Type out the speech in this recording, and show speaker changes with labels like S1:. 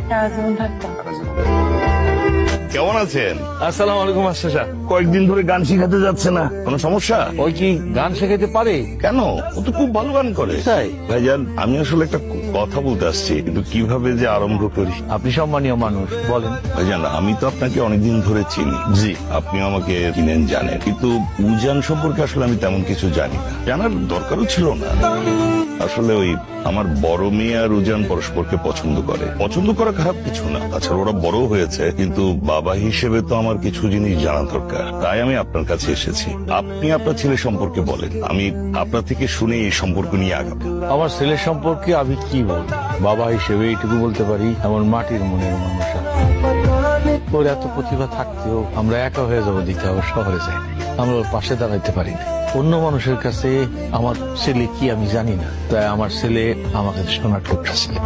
S1: সারা জীবন থাকতাম।
S2: কেমন আছেন?
S3: আসসালামু আলাইকুম মাস্টার সাহেব।
S2: কয়েকদিন ধরে গান শিখাতে যাচ্ছে না, কোনো সমস্যা?
S3: ওই কি গান শেখাতে পারে?
S2: কেন, ও তো খুব ভালো গান করে।
S3: তাই?
S2: ভাইজান, আমি আসলে একটা কথা বলতে আসছি, কিন্তু কিভাবে যে আরম্ভ করি।
S3: আপনি সম্মানীয় মানুষ, বলেন।
S2: ভাইজান, আমি তো আপনাকে অনেকদিন ধরে চিনি।
S3: জি।
S2: আপনি আমাকে চিনেন, জানেন, কিন্তু উজান সম্পর্কে আসলে আমি তেমন কিছু জানি না, জানার দরকারও ছিল না। আসলে ওই আমার বড় মেয়ে আর উজান পরস্পরকে পছন্দ করে। পছন্দ করা খারাপ কিছু না, তাছাড়া ওরা বড় হয়েছে, কিন্তু বাবা হিসেবে তো আমার কিছু জিনিস জানা দরকার। তাই আমি আপনার কাছে এসেছি। আপনি আপনার ছেলে সম্পর্কে বলেন, আমি আপনার থেকে শুনে এই সম্পর্ক নিয়ে আগাবো।
S3: আমার ছেলের সম্পর্কে আমি কি বলবো? বাবা হিসেবে এইটুকু বলতে পারি, এমন মাটির মনের মানুষ আমি। ওর এত প্রতিভা থাকতেও আমরা একা হয়ে যাবো দিকে আবার শহরে যাই, আমরা ওর পাশে দাঁড়াইতে পারি না। অন্য মানুষের কাছে আমার ছেলে কি আমি জানি না, তাই আমার ছেলে আমার কাছে সোনার টুকরা ছেলে।